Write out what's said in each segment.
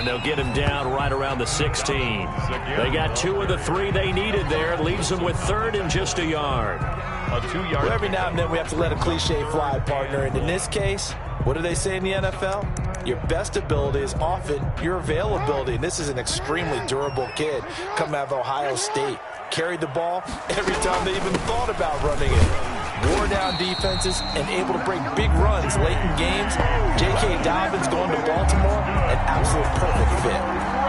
And they'll get him down right around the 16. They got 2 of the 3 they needed there. It leaves them with 3rd and just a yard. A 2-yard. Well, every now and then we have to let a cliche fly, partner. And in this case, what do they say in the NFL? Your best ability is often your availability. And this is an extremely durable kid coming out of Ohio State. Carried the ball every time they even thought about running it. Wore down defenses and able to break big runs late in games. J.K. Dobbins going to Baltimore, an absolute perfect fit.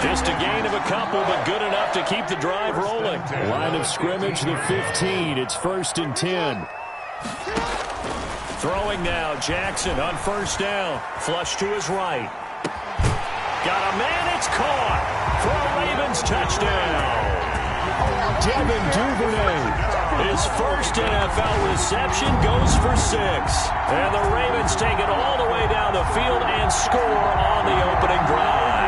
Just a gain of a couple, but good enough to keep the drive rolling. Line of scrimmage, the 15. It's 1st and 10. Throwing now, Jackson on 1st down. Flush to his right. Got a man, it's caught for a Ravens touchdown. Devin Duvernay, his first NFL reception, goes for 6. And the Ravens take it all the way down the field and score on the opening drive.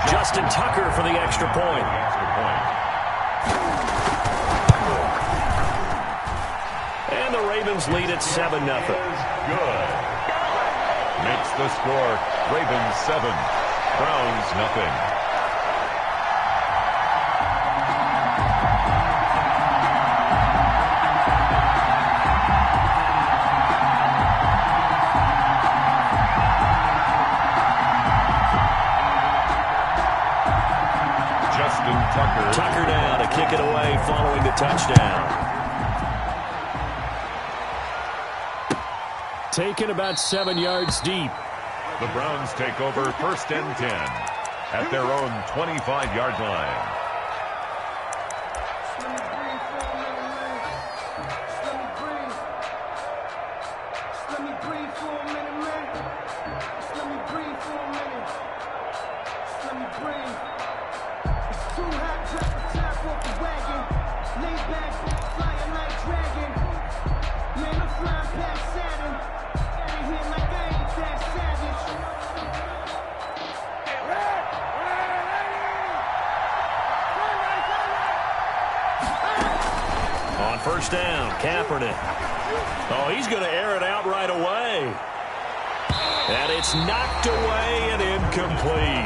Justin Tucker for the extra point. And the Ravens lead at 7-0. Good. Makes the score. Ravens 7, Browns nothing. Justin Tucker. Tucker down to kick it away following the touchdown. Taken about 7 yards deep. The Browns take over 1st and 10 at their own 25-yard line. On 1st down, Kaepernick. Oh, he's going to air it out right away. And it's knocked away and incomplete.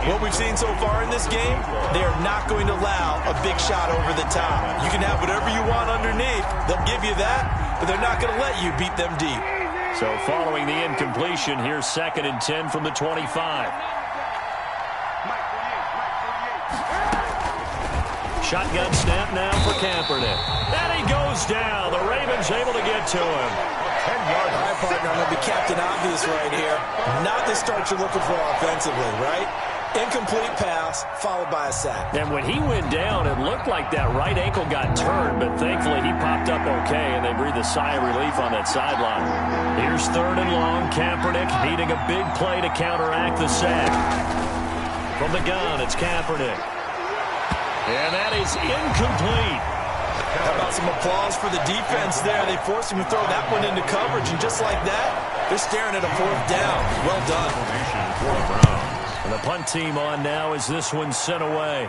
What we've seen so far in this game, they are not going to allow a big shot over the top. You can have whatever you want underneath. They'll give you that, but they're not going to let you beat them deep. So following the incompletion, here's 2nd and 10 from the 25. Shotgun snap now for Kaepernick. And he goes down. The Ravens able to get to him. 10 yards. All right, partner, I'm going to be Captain Obvious right here. Not the start you're looking for offensively, right? Incomplete pass, followed by a sack. And when he went down, it looked like that right ankle got turned, but thankfully he popped up okay, and they breathed a sigh of relief on that sideline. Here's 3rd and long. Kaepernick needing a big play to counteract the sack. From the gun, it's Kaepernick. And that is incomplete. How about some applause for the defense there? They forced him to throw that one into coverage, and just like that, they're staring at a 4th down. Well done. And the punt team on now as this one's sent away.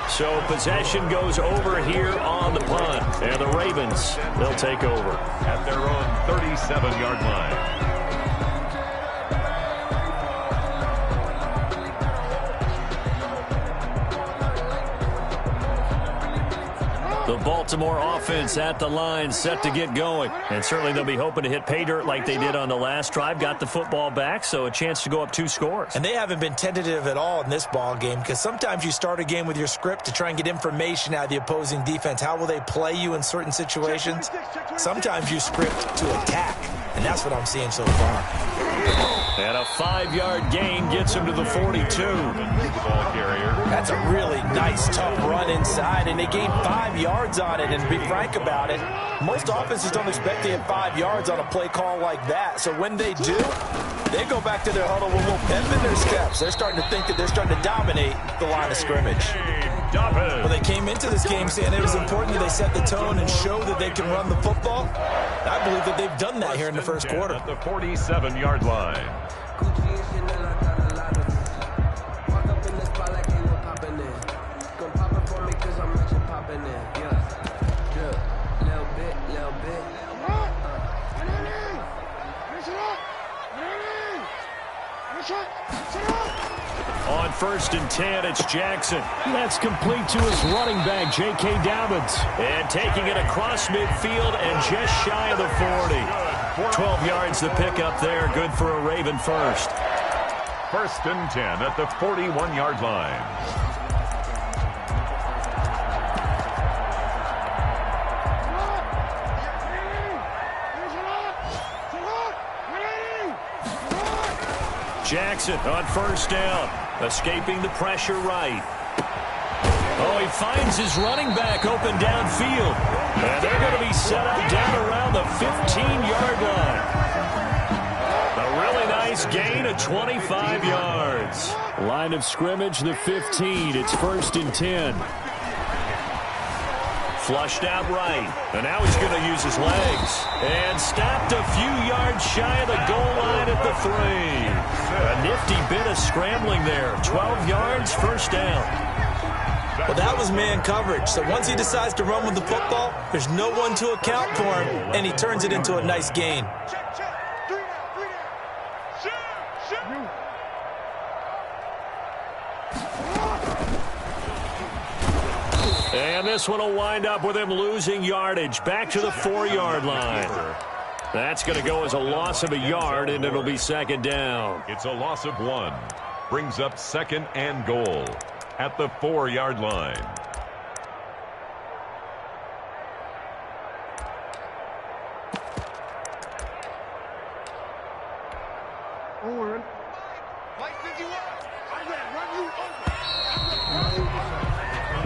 So possession goes over here on the punt. And the Ravens, they'll take over. At their own 37-yard line. The Baltimore offense at the line, set to get going. And certainly they'll be hoping to hit pay dirt like they did on the last drive. Got the football back, so a chance to go up 2 scores. And they haven't been tentative at all in this ball game, because sometimes you start a game with your script to try and get information out of the opposing defense. How will they play you in certain situations? Sometimes you script to attack, and that's what I'm seeing so far. And a 5-yard gain gets him to the 42. Ball carrier. That's a really nice, tough run inside, and they gained 5 yards on it. And to be frank about it, most offenses don't expect to hit 5 yards on a play call like that. So when they do, they go back to their huddle with a little pep in their steps. They're starting to think that they're starting to dominate the line of scrimmage. Well, they came into this game saying it was important that they set the tone and show that they can run the football. I believe that they've done that here in the first quarter. At the 47-yard line. On 1st and 10, it's Jackson. That's complete to his running back, J.K. Dobbins. And taking it across midfield and just shy of the 40. 12 yards to pick up there. Good for a Raven first. 1st and 10 at the 41-yard line. Jackson on 1st down, escaping the pressure right. Oh, he finds his running back open downfield. And they're going to be set up down around the 15-yard line. A really nice gain of 25 yards. Line of scrimmage, the 15. It's 1st and 10. Flushed out right. And now he's going to use his legs. And stopped a few yards shy of the goal line at the 3. A nifty bit of scrambling there. 12 yards, 1st down. Well, that was man coverage. So once he decides to run with the football, there's no one to account for him, and he turns it into a nice gain. And this one will wind up with him losing yardage back to the 4-yard line. That's going to go as a loss of a yard, and it'll be 2nd down. It's a loss of 1. Brings up 2nd and goal at the 4-yard line.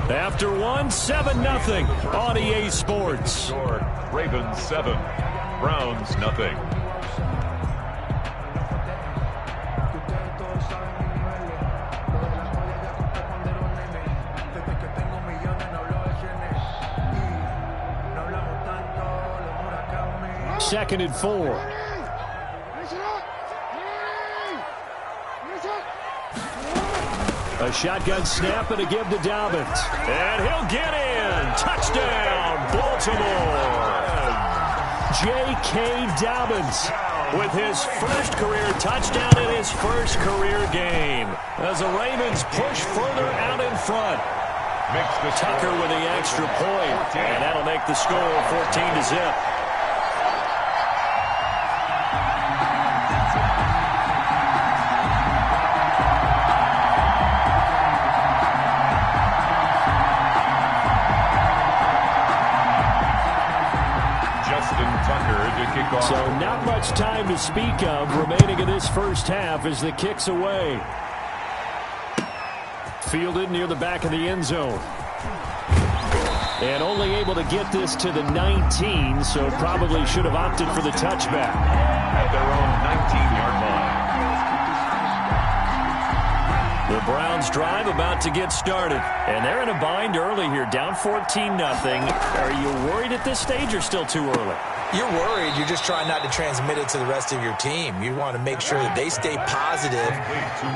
After 1, 7-0 on EA Sports. Score, Ravens 7, Browns nothing. Second and 4. A shotgun snap and a give to Dobbins. And he'll get in. Touchdown, Baltimore. J.K. Dobbins with his first career touchdown in his first career game. As the Ravens push further out in front. Tucker with the extra point. And that'll make the score 14-0. So not much time to speak of remaining in this first half as the kick's away. Fielded near the back of the end zone. And only able to get this to the 19, so probably should have opted for the touchback. At their own 19-yard line. The Browns drive about to get started. And they're in a bind early here, down 14-0. Are you worried at this stage or still too early? You're worried. You're just trying not to transmit it to the rest of your team. You want to make sure that they stay positive,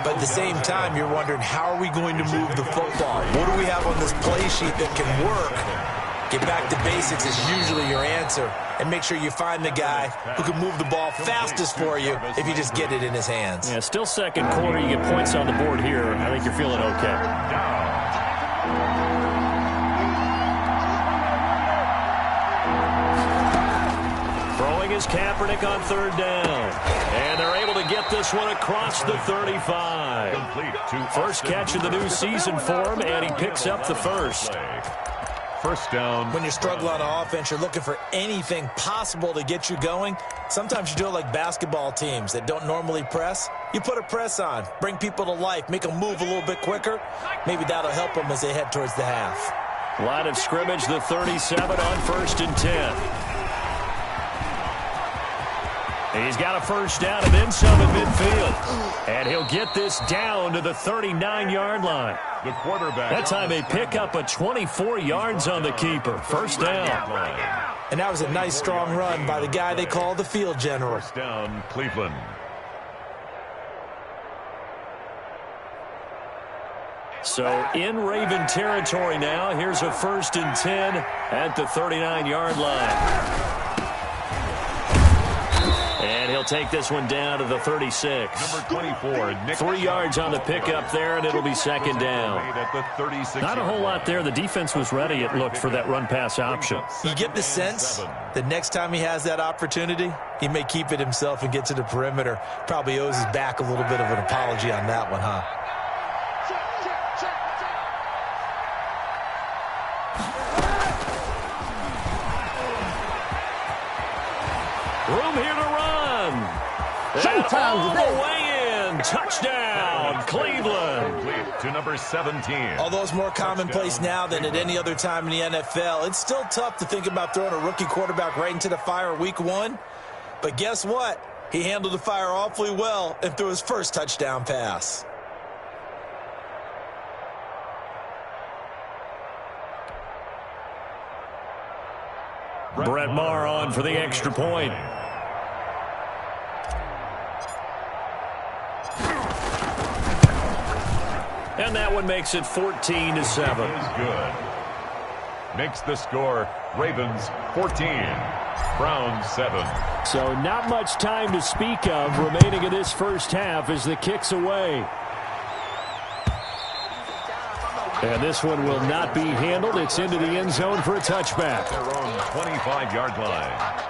but at the same time, you're wondering, how are we going to move the football? What do we have on this play sheet that can work? Get back to basics is usually your answer, and make sure you find the guy who can move the ball fastest for you if you just get it in his hands. Yeah, still second quarter. You get points on the board here. I think you're feeling okay. Is Kaepernick on 3rd down. And they're able to get this one across the 35. First catch of the new season for him, and he picks up the first. First down. When you struggle on offense, you're looking for anything possible to get you going. Sometimes you do it like basketball teams that don't normally press. You put a press on, bring people to life, make them move a little bit quicker. Maybe that'll help them as they head towards the half. Line of scrimmage, the 37 on 1st and 10. He's got a first down and then some in midfield. And he'll get this down to the 39-yard line. The quarterback. That time they pick up a 24 yards on the keeper. First down. And that was a nice, strong run by the guy they call the field general. First down, Cleveland. So in Raven territory now. Here's a 1st and 10 at the 39-yard line. And he'll take this one down to the 36. Number 24, Nick 3 yards on the pickup there, and it'll be 2nd down. At the 36. Not a whole lot there. The defense was ready, it looked, for that run-pass option. You get the sense that next time he has that opportunity, he may keep it himself and get to the perimeter. Probably owes his back a little bit of an apology on that one, huh? Room here to run. And all the way in. Touchdown, Cleveland. To number 17. Although it's more commonplace now than at any other time in the NFL, it's still tough to think about throwing a rookie quarterback right into the fire week 1. But guess what? He handled the fire awfully well and threw his first touchdown pass. Brett Maher on for the extra point. And that one makes it 14-7. Good. Makes the score Ravens 14, Browns 7. So not much time to speak of remaining in this first half as the kick's away. And this one will not be handled. It's into the end zone for a touchback. Their own 25-yard line.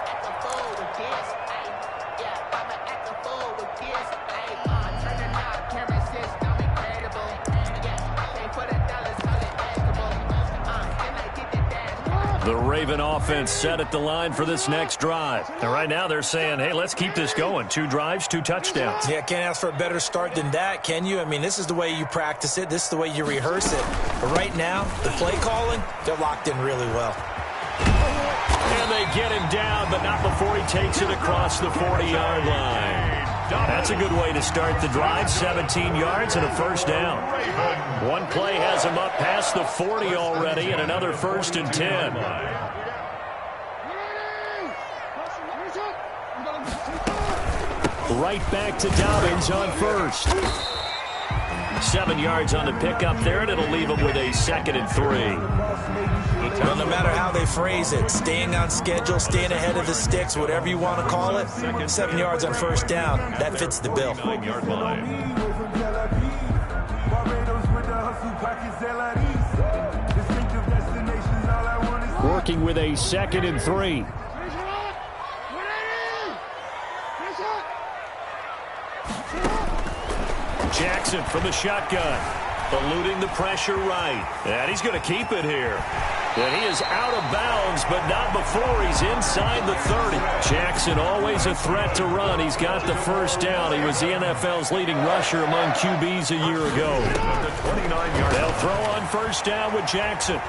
The Raven offense set at the line for this next drive. And right now they're saying, hey, let's keep this going. 2 drives, 2 touchdowns. Yeah, can't ask for a better start than that, can you? I mean, this is the way you practice it. This is the way you rehearse it. But right now, the play calling, they're locked in really well. And they get him down, but not before he takes it across the 40-yard line. That's a good way to start the drive. 17 yards and a first down. One play has him up past the 40 already, and another 1st and 10. Right back to Dobbins on 1st. 7 yards on the pickup there, and it'll leave him with a 2nd and 3. Well, no matter how they phrase it, staying on schedule, staying ahead of the sticks, whatever you want to call it, 7 yards on 1st down, that fits the bill. Working with a 2nd and 3. Jackson from the shotgun, eluding the pressure right. And he's going to keep it here. And he is out of bounds, but not before he's inside the 30. Jackson always a threat to run. He's got the first down. He was the NFL's leading rusher among QBs a year ago. They'll throw on 1st down with Jackson.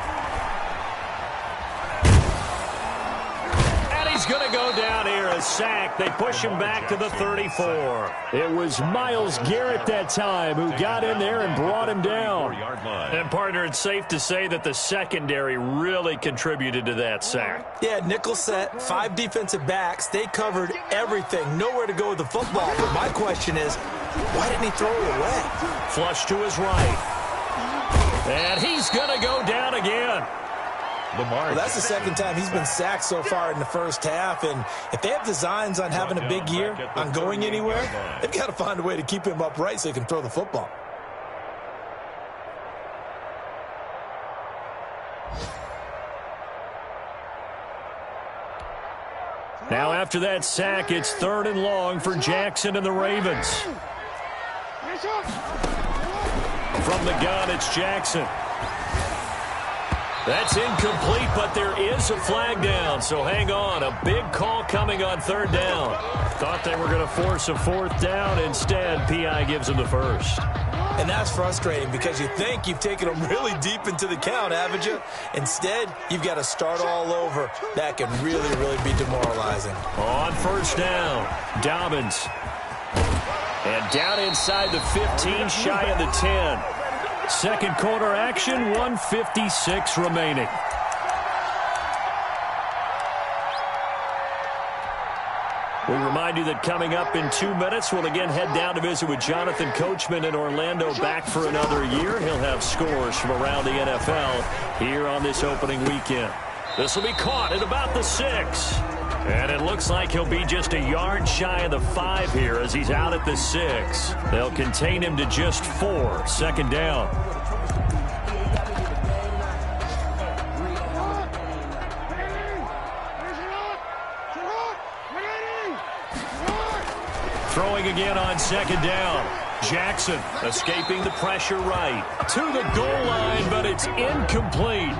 He's going to go down here, a sack. They push him back to the 34. It was Myles Garrett that time who got in there and brought him down. And, partner, it's safe to say that the secondary really contributed to that sack. Yeah, nickel set, 5 defensive backs. They covered everything. Nowhere to go with the football. But my question is, why didn't he throw it away? Flush to his right. And he's going to go down again. Well, that's the 2nd time he's been sacked so far in the first half, and if they have designs on having a big year, on going anywhere, they've got to find a way to keep him upright so he can throw the football. Now after that sack, it's 3rd and long for Jackson and the Ravens. From the gun, it's Jackson. That's incomplete, but there is a flag down, so hang on. A big call coming on 3rd down. Thought they were going to force a 4th down. Instead, P.I. gives them the first. And that's frustrating because you think you've taken them really deep into the count, haven't you? Instead, you've got to start all over. That can really, really be demoralizing. On 1st down, Dobbins. And down inside the 15, shy of the 10. 2nd quarter action, 1:56 remaining. We remind you that coming up in 2 minutes, we'll again head down to visit with Jonathan Coachman in Orlando, back for another year. He'll have scores from around the NFL here on this opening weekend. This will be caught at about the 6. And it looks like he'll be just a yard shy of the 5 here as he's out at the 6. They'll contain him to just 4. Second down. Throwing again on second down. Jackson escaping the pressure right to the goal line, but it's incomplete.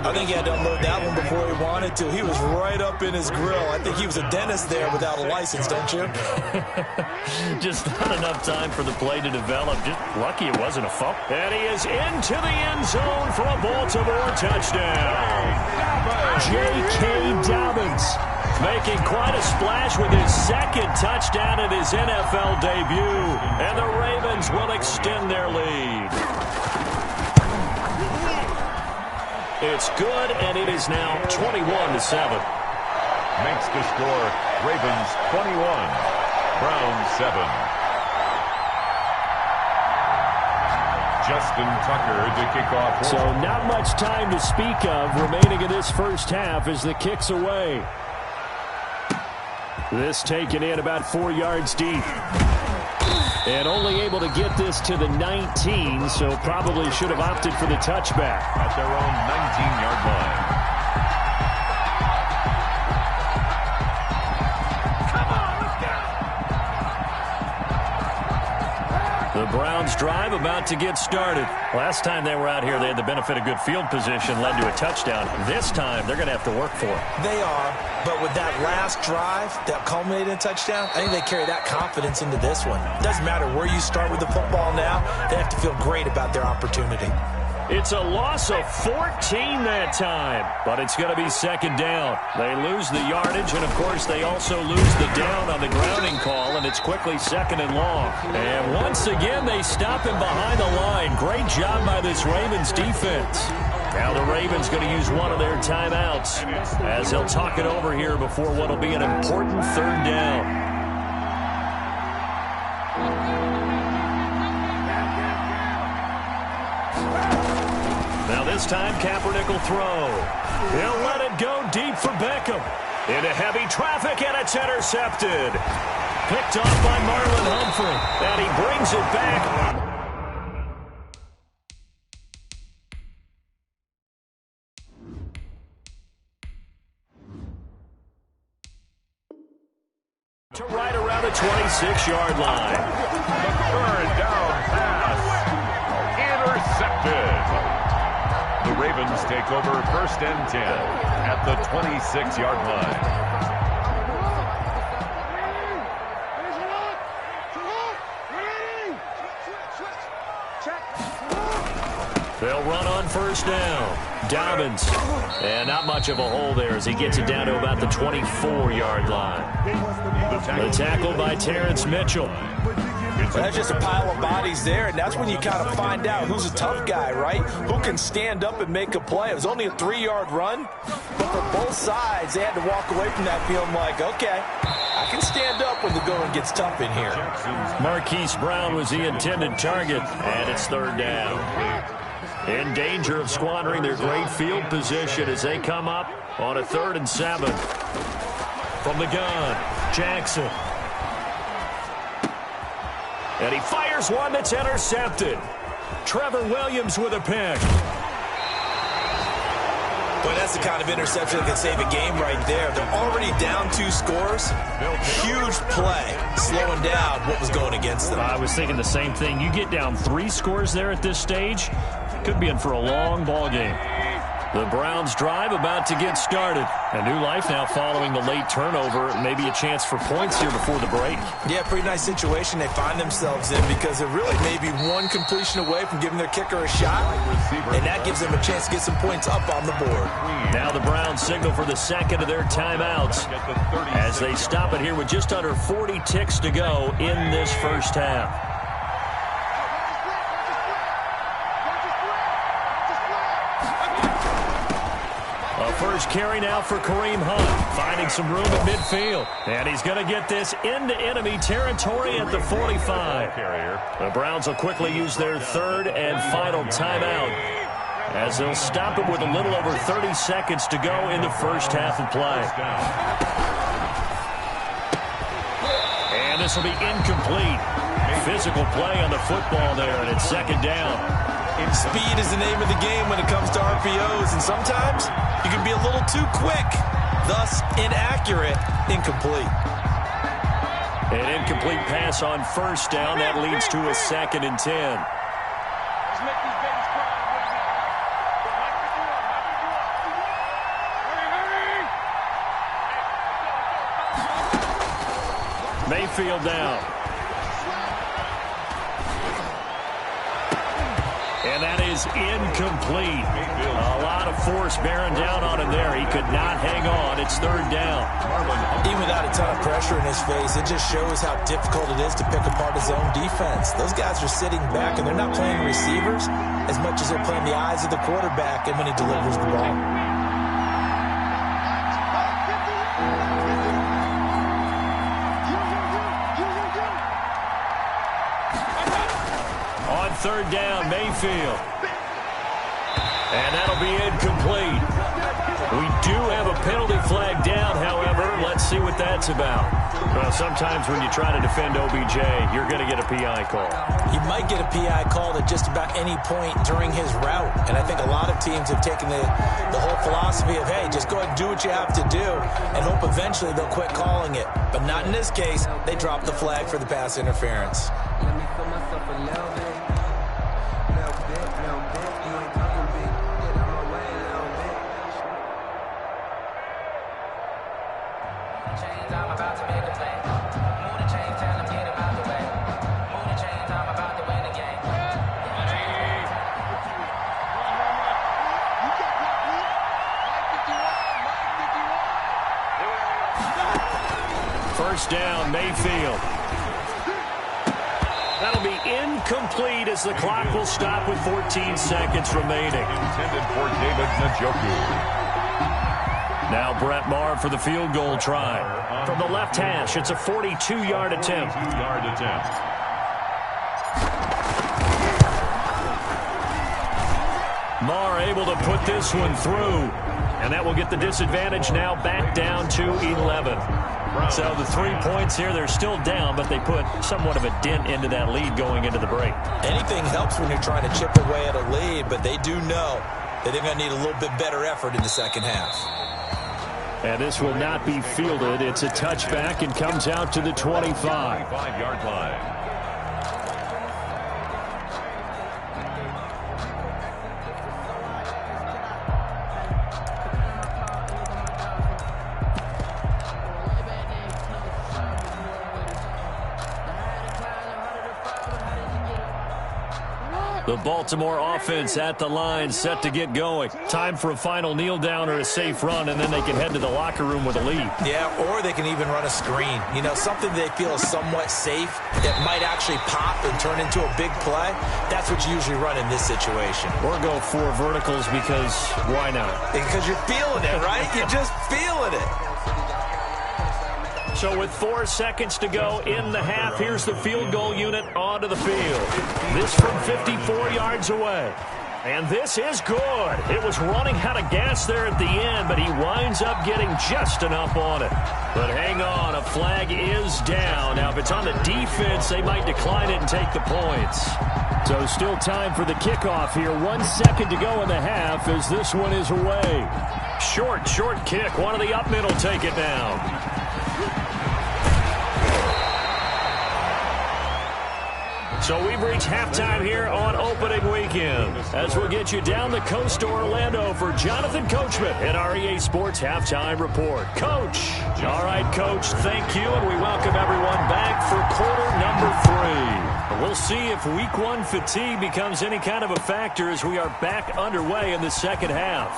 I think he had to unload that one before he wanted to. He was right up in his grill. I think he was a dentist there without a license, don't you? Just not enough time for the play to develop. Just lucky it wasn't a fumble. And he is into the end zone for a Baltimore touchdown. J.K. Dobbins making quite a splash with his second touchdown in his NFL debut. And the Ravens will extend their lead. It's good, and it is now 21-7. Makes the score Ravens 21, Browns 7. Justin Tucker to kick off. So not much time to speak of remaining in this first half as the kick's away. This taken in about 4 yards deep. And only able to get this to the 19, so probably should have opted for the touchback. At their own 19-yard line. The Browns drive about to get started. Last time they were out here, they had the benefit of good field position, led to a touchdown. This time, they're going to have to work for it. They are, but with that last drive that culminated in a touchdown, I think they carry that confidence into this one. It doesn't matter where you start with the football now. They have to feel great about their opportunity. It's a loss of 14 that time, but it's going to be second down. They lose the yardage, and, of course, they also lose the down on the grounding call, and it's quickly second and long. And once again, they stop him behind the line. Great job by this Ravens defense. Now the Ravens going to use one of their timeouts as they'll talk it over here before what will be an important third down. Now this time, Kaepernick will throw. He'll let it go deep for Beckham. Into heavy traffic, and it's intercepted. Picked off by Marlon Humphrey, and he brings it back. To right around the 26-yard line. The third down pass. Intercepted. The Ravens take over first and 10 at the 26-yard line. They'll run on first down. Dobbins. And not much of a hole there as he gets it down to about the 24-yard line. The tackle by Terrence Mitchell. That's just a pile of bodies there, and that's when you kind of find out who's a tough guy, right? Who can stand up and make a play. It was only a 3-yard run, but for both sides, they had to walk away from that feeling like, okay, I can stand up when the going gets tough in here. Marquise Brown was the intended target, and it's third down. In danger of squandering their great field position as they come up on a 3rd and 7. From the gun, Jackson. And he fires one that's intercepted. Trevor Williams with a pick. But that's the kind of interception that can save a game right there. They're already down 2 scores. Huge play, slowing down what was going against them. I was thinking the same thing. You get down 3 scores there at this stage, could be in for a long ball game. The Browns drive about to get started. A new life now following the late turnover. Maybe a chance for points here before the break. Yeah, pretty nice situation they find themselves in because they're really maybe one completion away from giving their kicker a shot. And that gives them a chance to get some points up on the board. Now the Browns signal for the second of their timeouts as they stop it here with just under 40 ticks to go in this first half. first carry now for Kareem Hunt, finding some room at midfield. And he's going to get this into enemy territory at the 45. The Browns will quickly use their third and final timeout, as they'll stop it with a little over 30 seconds to go in the first half of play. And this will be incomplete. Physical play on the football there, and it's second down. Speed is the name of the game when it comes to RPOs, and sometimes you can be a little too quick, thus inaccurate, incomplete. An incomplete pass on first down. That leads to a 2nd and 10. Mayfield down. And that is incomplete. A lot of force bearing down on him there. He could not hang on. It's third down. Even without a ton of pressure in his face, it just shows how difficult it is to pick apart his own defense. Those guys are sitting back, and they're not playing receivers as much as they're playing the eyes of the quarterback and when he delivers the ball. Third down, Mayfield. And that'll be incomplete. We do have a penalty flag down, however. Let's see what that's about. Well, sometimes when you try to defend OBJ, you're going to get a PI call. You might get a PI call at just about any point during his route. And I think a lot of teams have taken the whole philosophy of, hey, just go ahead and do what you have to do and hope eventually they'll quit calling it. But not in this case. They dropped the flag for the pass interference. Let me feel myself a little bit. First down, Mayfield. That'll be incomplete as the clock will stop with 14 seconds remaining. Intended for David Njoku. Now Brett Maher for the field goal try. From the left hash, it's a 42-yard attempt. Maher able to put this one through. And that will get the disadvantage now back down to 11. So the 3 points here, they're still down, but they put somewhat of a dent into that lead going into the break. Anything helps when you're trying to chip away at a lead, but they do know that they're going to need a little bit better effort in the second half. And this will not be fielded. It's a touchback and comes out to the 25. 25-yard line. The Baltimore offense at the line, set to get going. Time for a final kneel down or a safe run, and then they can head to the locker room with a lead. Yeah, or they can even run a screen. You know, something they feel is somewhat safe that might actually pop and turn into a big play. That's what you usually run in this situation. Or go 4 verticals because why not? Because you're feeling it, right? You're just feeling it. So with 4 seconds to go in the half, here's the field goal unit onto the field. This from 54 yards away. And this is good. It was running out of gas there at the end, but he winds up getting just enough on it. But hang on, a flag is down. Now, if it's on the defense, they might decline it and take the points. So still time for the kickoff here. 1 second to go in the half as this one is away. Short kick. One of the up middle take it down. So we've reached halftime here on opening weekend. As we'll get you down the coast to Orlando for Jonathan Coachman at our EA Sports Halftime Report. Coach. All right, Coach, thank you, and we welcome everyone back for quarter number 3. We'll see if week 1 fatigue becomes any kind of a factor as we are back underway in the second half.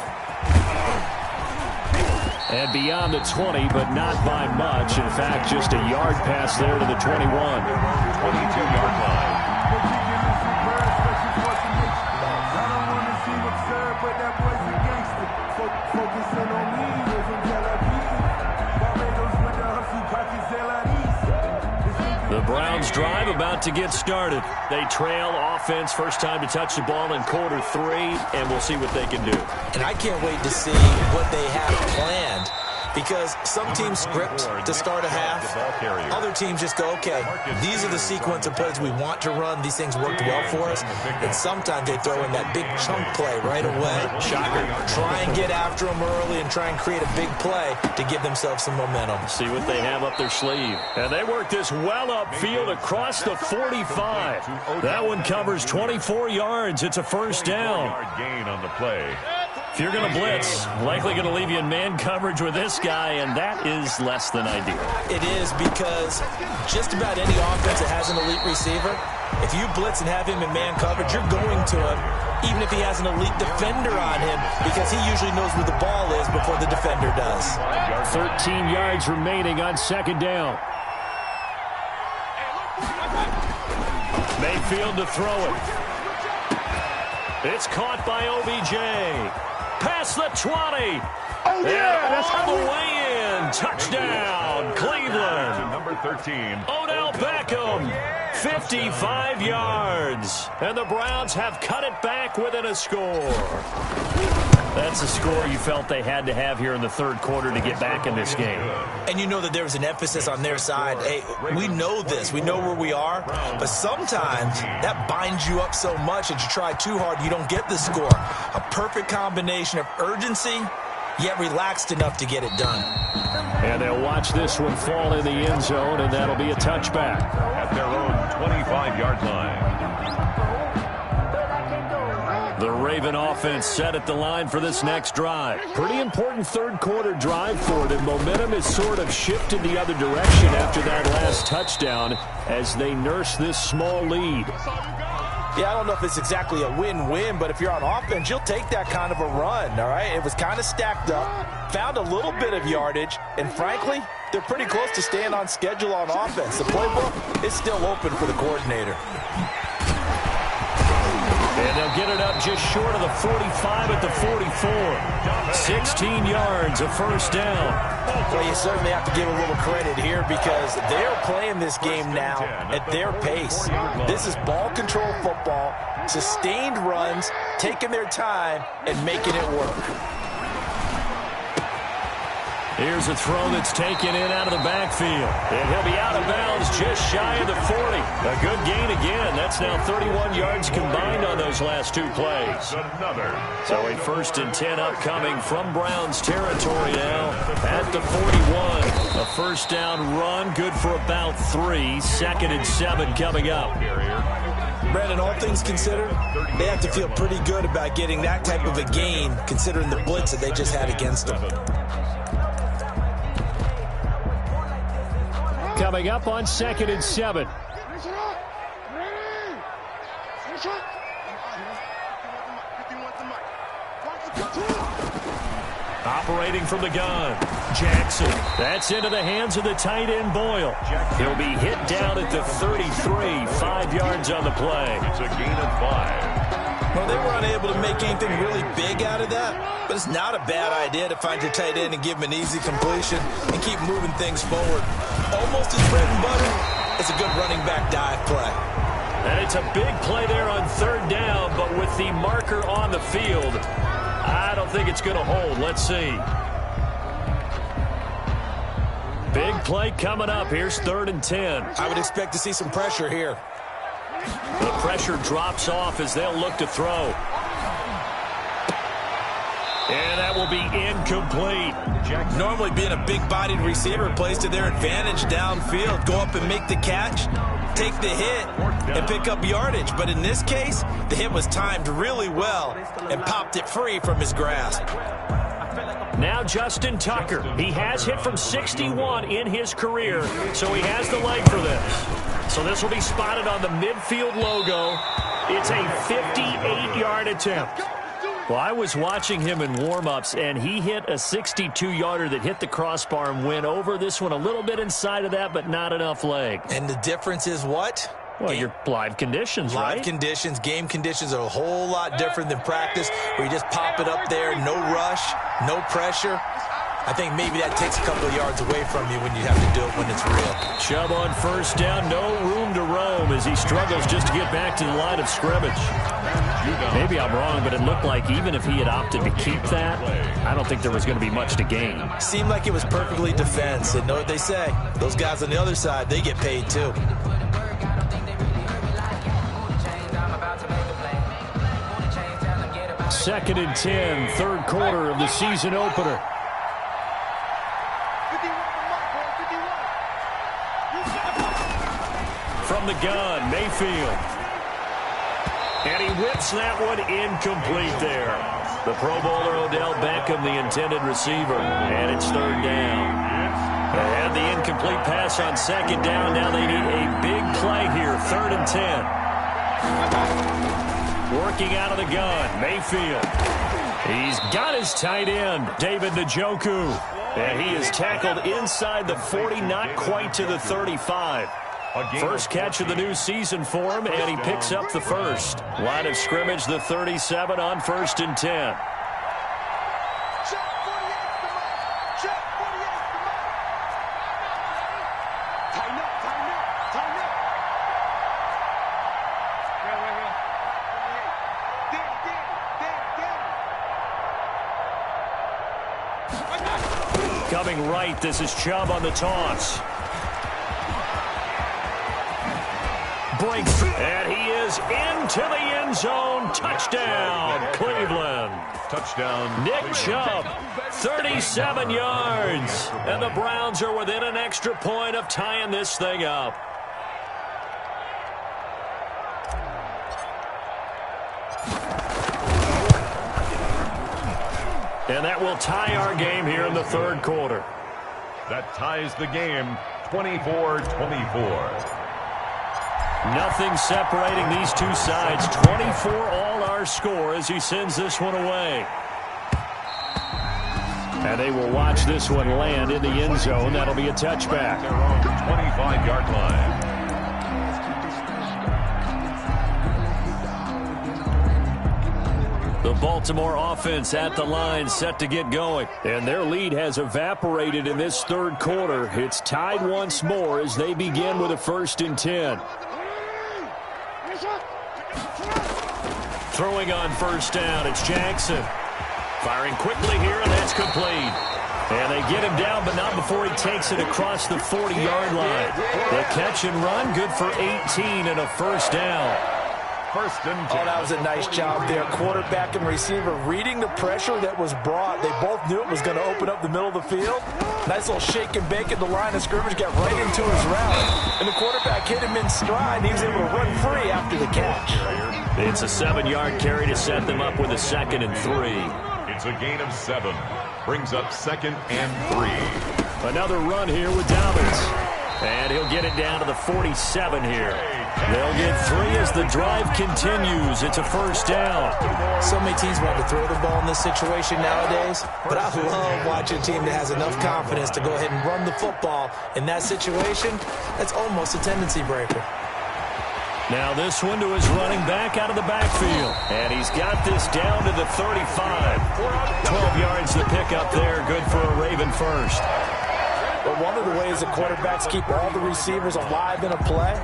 And beyond the 20, but not by much. In fact, just a yard pass there to the 21. 22-yard line. The Browns drive about to get started. They trail offense, first time to touch the ball in quarter 3, and we'll see what they can do. And I can't wait to see what they have planned, because some teams script to start a half. Other teams just go, okay, these are the sequence of plays we want to run. These things worked well for us. And sometimes they throw in that big chunk play right away. Shocker. Try and get after them early and try and create a big play to give themselves some momentum. See what they have up their sleeve. And they work this well upfield across the 45. That one covers 24 yards. It's a first down. Gain on the play. If you're going to blitz, likely going to leave you in man coverage with this guy, and that is less than ideal. It is, because just about any offense that has an elite receiver, if you blitz and have him in man coverage, you're going to him, even if he has an elite defender on him, because he usually knows where the ball is before the defender does. 13 yards remaining on second down. Mayfield to throw it. It's caught by OBJ. Past the 20. Oh, yeah, that's all the way in. Touchdown, Cleveland. Number 13. Odell Beckham, 55 yards. And the Browns have cut it back within a score. That's a score you felt they had to have here in the third quarter to get back in this game. And you know that there was an emphasis on their side. Hey, we know this. We know where we are. But sometimes that binds you up so much that you try too hard, you don't get the score. A perfect combination of urgency, yet relaxed enough to get it done. And they'll watch this one fall in the end zone, and that'll be a touchback. At their own 25-yard line. The Raven offense set at the line for this next drive. Pretty important third quarter drive for them. Momentum has sort of shifted the other direction after that last touchdown as they nurse this small lead. Yeah, I don't know if it's exactly a win-win, but if you're on offense, you'll take that kind of a run, all right? It was kind of stacked up, found a little bit of yardage, and frankly, they're pretty close to staying on schedule on offense. The playbook is still open for the coordinator. And they'll get it up just short of the 45 at the 44. 16 yards, a first down. Well, you certainly have to give a little credit here because they're playing this game now at their pace. This is ball control football, sustained runs, taking their time, and making it work. Here's a throw that's taken in out of the backfield. And he'll be out of bounds just shy of the 40. A good gain again. That's now 31 yards combined on those last two plays. So a 1st and 10 upcoming from Browns territory now at the 41. A first down run, good for about 3. 2nd and 7 coming up. Brandon, all things considered, they have to feel pretty good about getting that type of a gain considering the blitz that they just had against them. Coming up on 2nd and 7. Operating from the gun, Jackson. That's into the hands of the tight end, Boyle. He'll be hit down at the 33, 5 yards on the play. It's a gain of 5. Well, they were unable to make anything really big out of that, but it's not a bad idea to find your tight end and give him an easy completion and keep moving things forward. Almost as bread and butter as a good running back dive play. And it's a big play there on 3rd down, but with the marker on the field, I don't think it's going to hold. Let's see. Big play coming up. Here's 3rd and 10. I would expect to see some pressure here. The pressure drops off as they'll look to throw. And that will be incomplete. Normally being a big-bodied receiver plays to their advantage downfield. Go up and make the catch, take the hit, and pick up yardage. But in this case, the hit was timed really well and popped it free from his grasp. Now Justin Tucker. He has hit from 61 in his career, so he has the leg for this. So this will be spotted on the midfield logo. It's a 58-yard attempt. Well, I was watching him in warm-ups, and he hit a 62-yarder that hit the crossbar and went over. This one a little bit inside of that, but not enough leg. And the difference is what? Well, your live conditions, right? Live conditions, game conditions are a whole lot different than practice, where you just pop it up there, no rush, no pressure. I think maybe that takes a couple of yards away from you when you have to do it when it's real. Chubb on first down, no room to roam as he struggles just to get back to the line of scrimmage. Maybe I'm wrong, but it looked like even if he had opted to keep that, I don't think there was going to be much to gain. Seemed like it was perfectly defense, and know what they say. Those guys on the other side, they get paid too. Second and 10, third quarter of the season opener. From the gun, Mayfield. And he whips that one incomplete there. The Pro Bowler Odell Beckham, the intended receiver. And it's third down. They had the incomplete pass on second down. Now they need a big play here, third and 10. Working out of the gun, Mayfield. He's got his tight end, David Njoku. And he is tackled inside the 40, not quite to the 35. First catch of the new season for him, and he picks up the first. Line of scrimmage, the 37 on first and 10. Coming right, this is Chubb on the toss. Breaks, and he is into the end zone. Touchdown, Cleveland. Touchdown, Nick Cleveland. Chubb, 37 yards. And the Browns are within an extra point of tying this thing up. And that will tie our game here in the third quarter. That ties the game, 24-24. Nothing separating these two sides. 24 all our score as he sends this one away. And they will watch this one land in the end zone. That'll be a touchback. 25-yard line. The Baltimore offense at the line, set to get going. And their lead has evaporated in this third quarter. It's tied once more as they begin with a first and 10. Throwing on first down, it's Jackson. Firing quickly here, and that's complete. And they get him down, but not before he takes it across the 40-yard line. The catch and run, good for 18 and a first down. First and 10. Oh, that was a nice job there. Quarterback and receiver reading the pressure that was brought. They both knew it was going to open up the middle of the field. Nice little shake and bake at the line of scrimmage, got right into his route. And the quarterback hit him in stride, and he was able to run free after the catch. It's a 7-yard carry to set them up with a second and 3. It's a gain of 7. Brings up second and 3. Another run here with Dobbins. And he'll get it down to the 47 here. They'll get 3 as the drive continues. It's a first down. So many teams want to throw the ball in this situation nowadays, but I love watching a team that has enough confidence to go ahead and run the football. In that situation, that's almost a tendency breaker. Now this one to his running back out of the backfield. And he's got this down to the 35. 12 yards to pick up there. Good for a Raven first. But one of the ways that quarterbacks keep all the receivers alive in a play,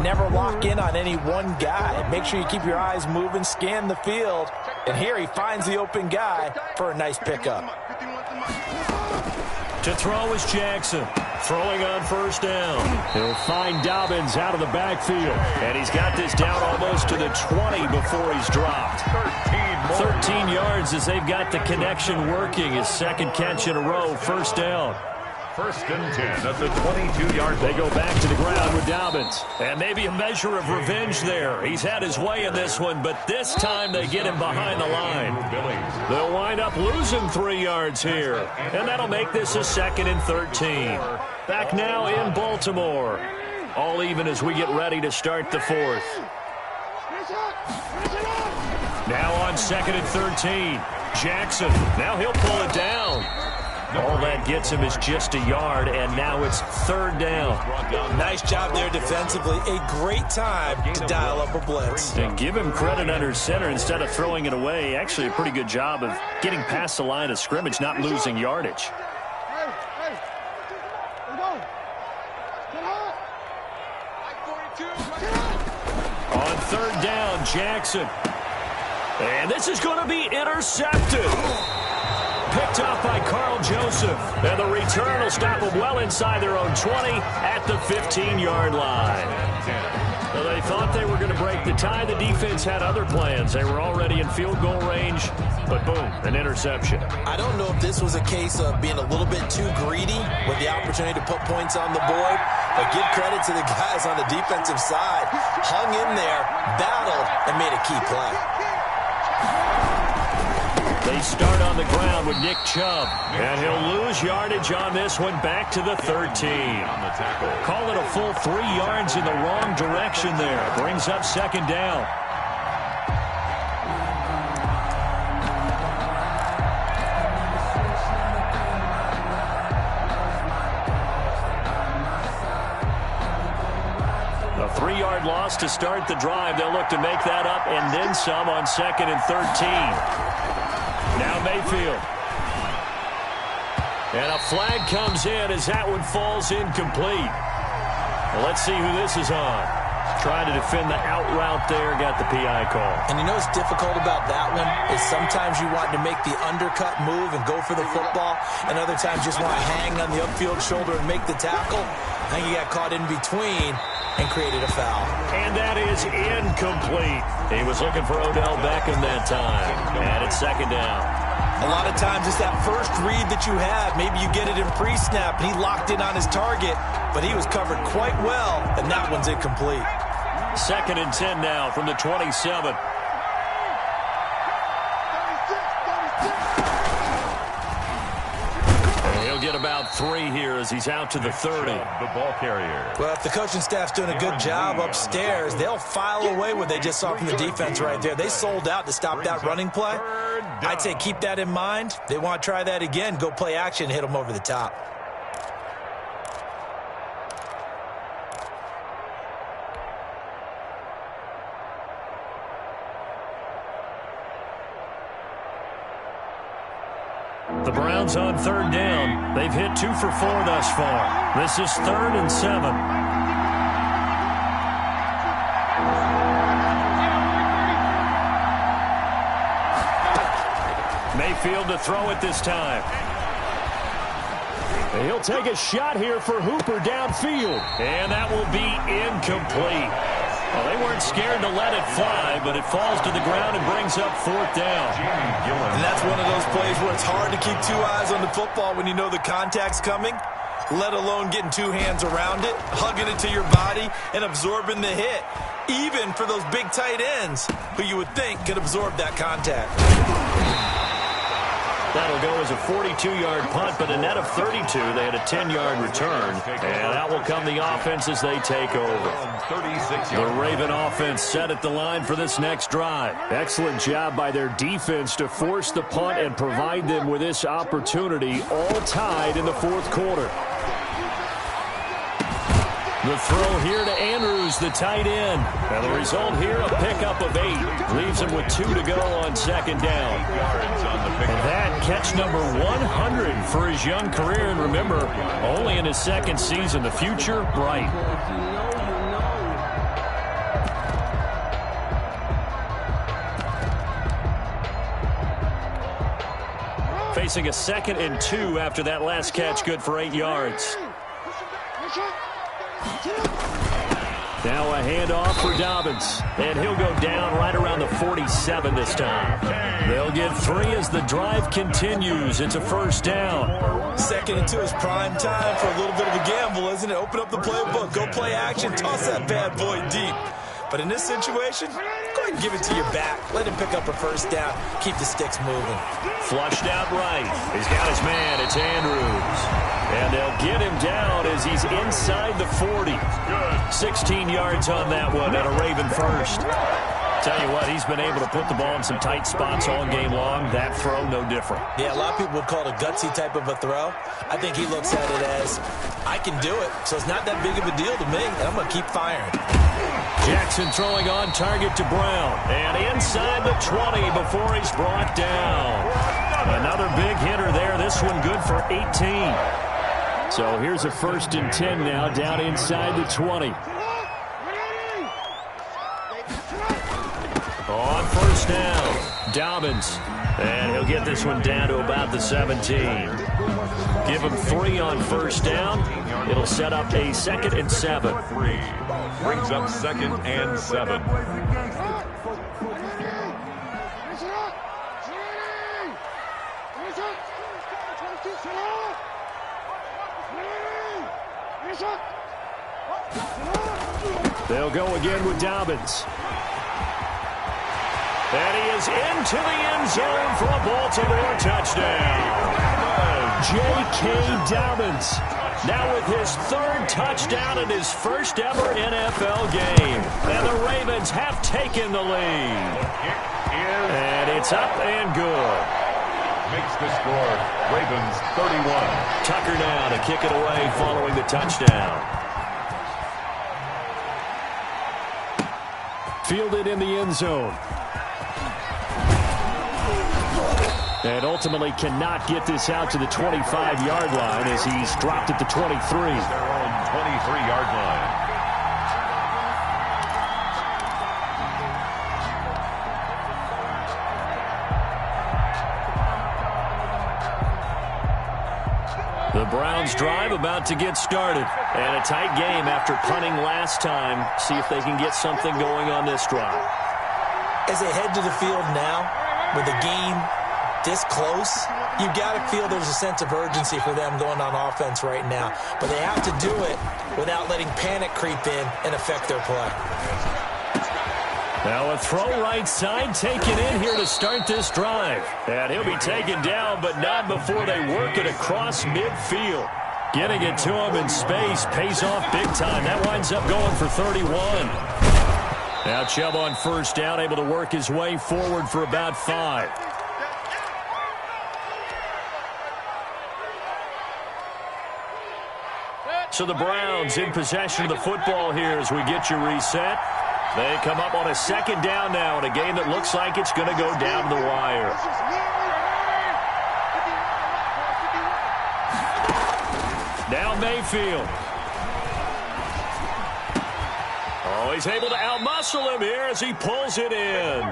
never lock in on any one guy. Make sure you keep your eyes moving, scan the field. And here he finds the open guy for a nice pickup. To throw is Jackson. Throwing on first down. He'll find Dobbins out of the backfield. And he's got this down almost to the 20 before he's dropped. 13 yards as they've got the connection working. His second catch in a row, first down. First and 10 at the 22-yard line. They go back to the ground with Dobbins. And maybe a measure of revenge there. He's had his way in this one, but this time they get him behind the line. They'll wind up losing 3 yards here. And that'll make this a second and 13. Back now in Baltimore. All even as we get ready to start the fourth. Now on second and 13. Jackson. Now he'll pull it down. All that gets him is just a yard, and now it's third down. Nice job there defensively. A great time to dial up a blitz. And give him credit under center instead of throwing it away. Actually, a pretty good job of getting past the line of scrimmage, not losing yardage. On third down, Jackson. And this is going to be intercepted. Picked off by Carl Joseph. And the return will stop them well inside their own 20 at the 15-yard line. So they thought they were going to break the tie. The defense had other plans. They were already in field goal range, but boom, an interception. I don't know if this was a case of being a little bit too greedy with the opportunity to put points on the board, but give credit to the guys on the defensive side. Hung in there, battled, and made a key play. They start on the ground with Nick Chubb, and he'll lose yardage on this one back to the 13. Call it a full 3 yards in the wrong direction there. Brings up second down. A 3-yard loss to start the drive. They'll look to make that up and then some on 2nd and 13. Now Mayfield. And a flag comes in as that one falls incomplete. Well, let's see who this is on. Trying to defend the out route there, got the PI call. And you know what's difficult about that one is sometimes you want to make the undercut move and go for the football, and other times just want to hang on the upfield shoulder and make the tackle. I think he got caught in between and created a foul. And that is incomplete. He was looking for Odell Beckham that time. And it's second down. A lot of times it's that first read that you have. Maybe you get it in pre-snap, and he locked in on his target, but he was covered quite well, and that one's incomplete. 2nd and 10 now from the 27. He'll get about 3 here as he's out to the 30. The ball carrier. Well, if the coaching staff's doing a good job upstairs, they'll file away what they just saw from the defense right there. They sold out to stop that running play. I'd say keep that in mind. They want to try that again. Go play action, hit them over the top. The Browns on third down. They've hit 2 for 4 thus far. This is 3rd and 7. Mayfield to throw it this time. And he'll take a shot here for Hooper downfield. And that will be incomplete. Well, they weren't scared to let it fly, but it falls to the ground and brings up 4th down. And that's one of those plays where it's hard to keep 2 eyes on the football when you know the contact's coming, let alone getting 2 hands around it, hugging it to your body, and absorbing the hit, even for those big tight ends who you would think could absorb that contact. That'll go as a 42-yard punt, but a net of 32. They had a 10-yard return, and that will come the offense as they take over. The Raven offense set at the line for this next drive. Excellent job by their defense to force the punt and provide them with this opportunity, all tied in the 4th quarter. The throw here to Andrews, the tight end. And the result here, a pickup of 8. Leaves him with 2 to go on 2nd down. And that catch number 100 for his young career. And remember, only in his 2nd season. The future, bright. Facing a 2nd and 2 after that last catch, good for 8 yards. Now a handoff for Dobbins, and he'll go down right around the 47 this time. They'll get 3 as the drive continues. It's a 1st down. 2nd and 2 is prime time for a little bit of a gamble, isn't it? Open up the playbook, go play action, toss that bad boy deep. But in this situation, go ahead and give it to your back. Let him pick up a 1st down. Keep the sticks moving. Flushed out right. He's got his man. It's Andrews. And they'll get him down as he's inside the 40. 16 yards on that one and a Raven 1st. Tell you what, he's been able to put the ball in some tight spots all game long. That throw, no different. Yeah, a lot of people would call it a gutsy type of a throw. I think he looks at it as, I can do it, so it's not that big of a deal to me, and I'm going to keep firing. Jackson throwing on target to Brown. And inside the 20 before he's brought down. Another big hitter there. This one good for 18. So here's a 1st and 10 now down inside the 20. On 1st down, Dobbins. And he'll get this one down to about the 17. Give him 3 on 1st down. It'll set up a 2nd and 7. 3 brings up 2nd and 7. They'll go again with Dobbins. And he is into the end zone for a Baltimore touchdown. J.K. Dobbins now with his 3rd touchdown in his 1st ever NFL game. And the Ravens have taken the lead. And it's up and good. Makes the score Ravens 31. Tucker now to kick it away following the touchdown. Fielded in the end zone. And ultimately cannot get this out to the 25-yard line as he's dropped at the 23. Their own 23-yard line. The Browns drive about to get started. And a tight game after punting last time. See if they can get something going on this drive. As they head to the field now, with the game this close, you got to feel there's a sense of urgency for them going on offense right now. But they have to do it without letting panic creep in and affect their play. Now a throw right side taken in here to start this drive. And he'll be taken down, but not before they work it across midfield. Getting it to him in space pays off big time. That winds up going for 31. Now Chubb on 1st down, able to work his way forward for about 5. So the Browns in possession of the football here as we get you reset. They come up on a 2nd down now in a game that looks like it's going to go down to the wire. Now Mayfield. Oh, he's able to outmuscle him here as he pulls it in.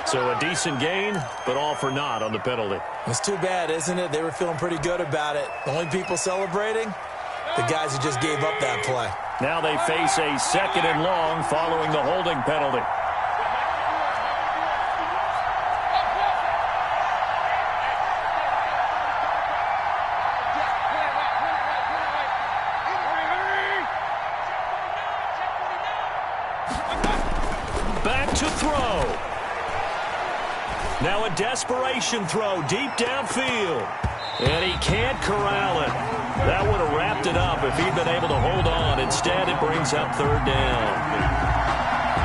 So a decent gain, but all for naught on the penalty. It's too bad, isn't it? They were feeling pretty good about it. The only people celebrating, the guys who just gave up that play. Now they face a 2nd and long following the holding penalty. Back to throw. Now a desperation throw deep downfield. And he can't corral it. That would have wrapped it up if he'd been able to hold on. Instead, it brings up 3rd down.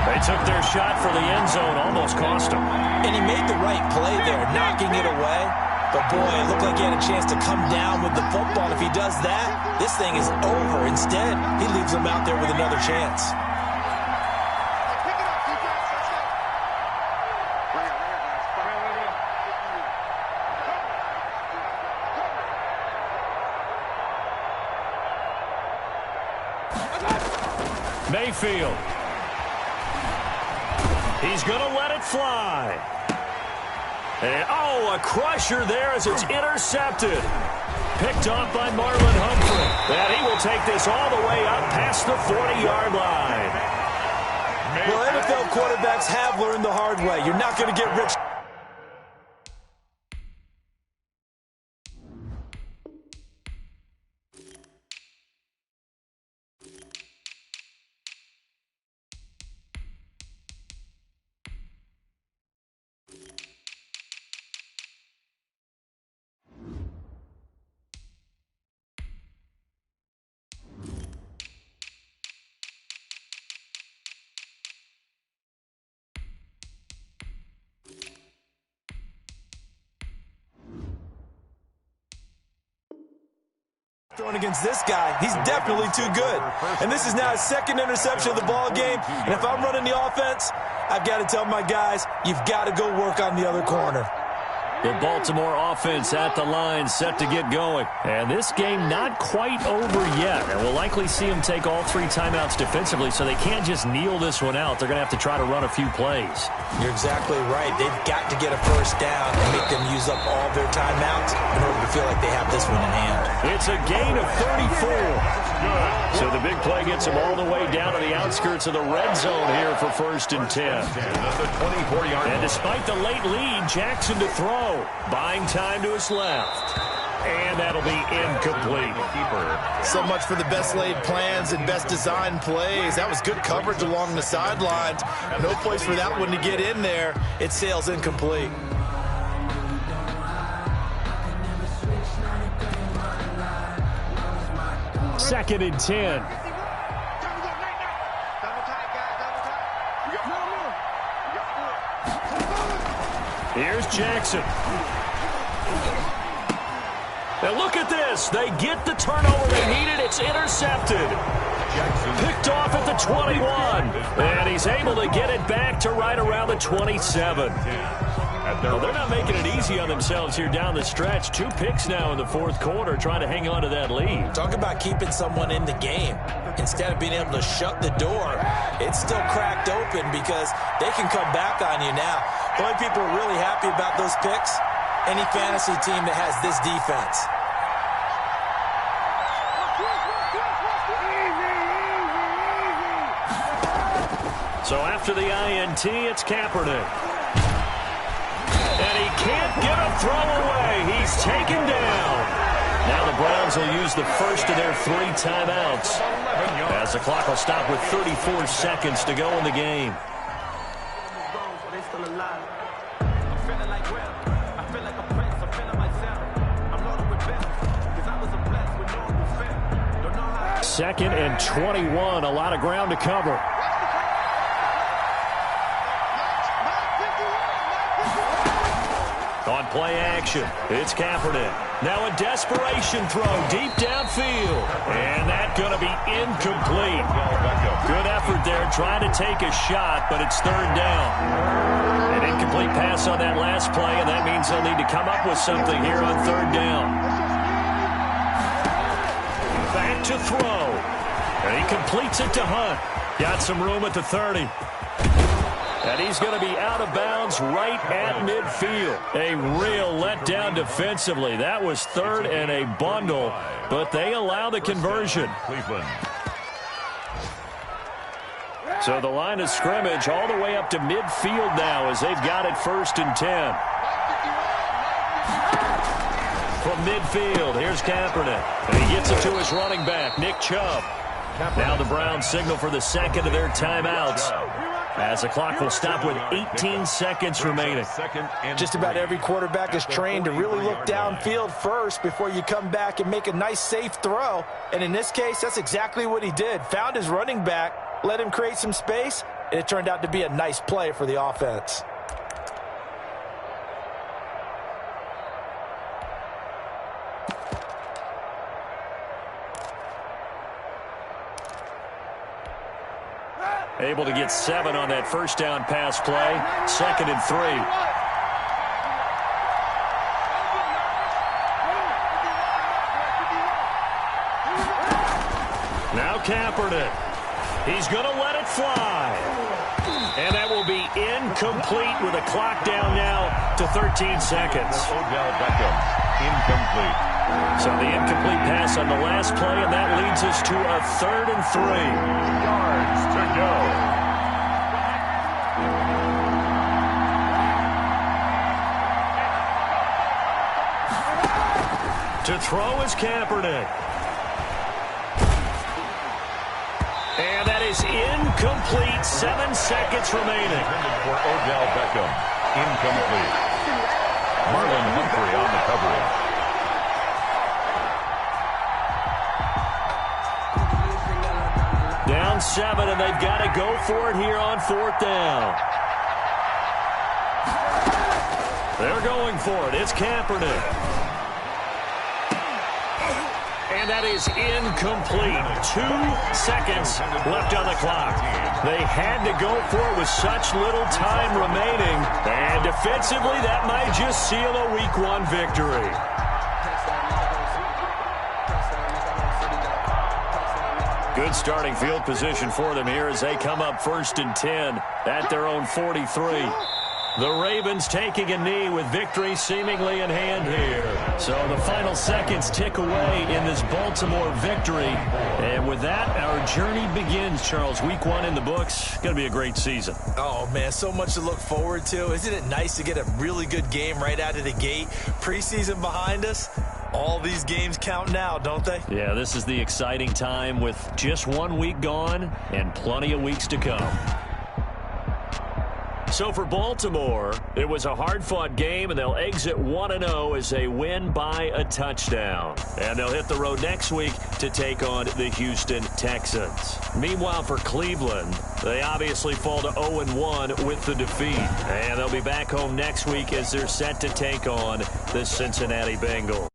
They took their shot for the end zone, almost cost him. And he made the right play there, knocking it away. But, boy, it looked like he had a chance to come down with the football. If he does that, this thing is over. Instead, he leaves him out there with another chance. Mayfield. He's going to let it fly. And, oh, a crusher there as it's intercepted. Picked off by Marlon Humphrey. And he will take this all the way up past the 40-yard line. Well, NFL quarterbacks have learned the hard way. You're not going to get rich. Throwing against this guy, he's definitely too good. And this is now his second interception of the ball game. And if I'm running the offense, I've got to tell my guys, you've got to go work on the other corner. The Baltimore offense at the line, set to get going. And this game not quite over yet. And we'll likely see them take all 3 timeouts defensively, so they can't just kneel this one out. They're going to have to try to run a few plays. You're exactly right. They've got to get a first down and make them use up all their timeouts in order to feel like they have this one in hand. It's a gain of 34. So the big play gets them all the way down to the outskirts of the red zone here for 1st and 10. And despite the late lead, Jackson to throw. Buying time to his left. And that'll be incomplete. So much for the best laid plans and best design plays. That was good coverage along the sidelines. No place for that one to get in there. It sails incomplete. Second and 10. Here's Jackson. Now look at this. They get the turnover they needed. It's intercepted. Picked off at the 21. And he's able to get it back to right around the 27. Well, they're not making it easy on themselves here down the stretch. 2 picks now in the 4th quarter, trying to hang on to that lead. Talk about keeping someone in the game. Instead of being able to shut the door, it's still cracked open because they can come back on you now. The only people are really happy about those picks, any fantasy team that has this defense. So after the INT, it's Kaepernick. And he can't get a throw away. He's taken down. Now the Browns will use the first of their 3 timeouts, as the clock will stop with 34 seconds to go in the game. Second and 21, a lot of ground to cover. On play action, it's Kaepernick. Now a desperation throw deep downfield. And that's going to be incomplete. Good effort there trying to take a shot, but it's 3rd down. An incomplete pass on that last play, and that means they'll need to come up with something here on 3rd down. Back to throw. And he completes it to Hunt. Got some room at the 30. And he's going to be out of bounds right at midfield. A real letdown defensively. That was 3rd and a bundle, but they allow the conversion. So the line of scrimmage all the way up to midfield now as they've got it 1st and 10. From midfield, here's Kaepernick. And he gets it to his running back, Nick Chubb. Now the Browns signal for the second of their timeouts, as the clock will stop with 18 seconds remaining. Just about every quarterback is trained to really look downfield first before you come back and make a nice, safe throw. And in this case, that's exactly what he did. Found his running back, let him create some space, and it turned out to be a nice play for the offense. Able to get 7 on that first down pass play. 2nd and 3. Now Kaepernick. He's going to let it fly. And that will be incomplete with a clock down now to 13 seconds. Odell Beckham, incomplete. So the incomplete pass on the last play, and that leads us to a 3rd and 3. Yards to go. To throw is Kaepernick. And that is incomplete. 7 seconds remaining. For Odell Beckham, incomplete. Marlon Humphrey on the coverage. Down 7, and they've got to go for it here on 4th down. They're going for it. It's Kaepernick. And that is incomplete. 2 seconds left on the clock. They had to go for it with such little time remaining. And defensively, that might just seal a Week 1 victory. Good starting field position for them here as they come up 1st and 10 at their own 43. The Ravens taking a knee with victory seemingly in hand here. So the final seconds tick away in this Baltimore victory. And with that, our journey begins, Charles. Week 1 in the books. Going to be a great season. Oh, man, so much to look forward to. Isn't it nice to get a really good game right out of the gate? Preseason behind us. All these games count now, don't they? Yeah, this is the exciting time with just 1 week gone and plenty of weeks to come. So for Baltimore, it was a hard-fought game, and they'll exit 1-0 as they win by a touchdown. And they'll hit the road next week to take on the Houston Texans. Meanwhile, for Cleveland, they obviously fall to 0-1 with the defeat. And they'll be back home next week as they're set to take on the Cincinnati Bengals.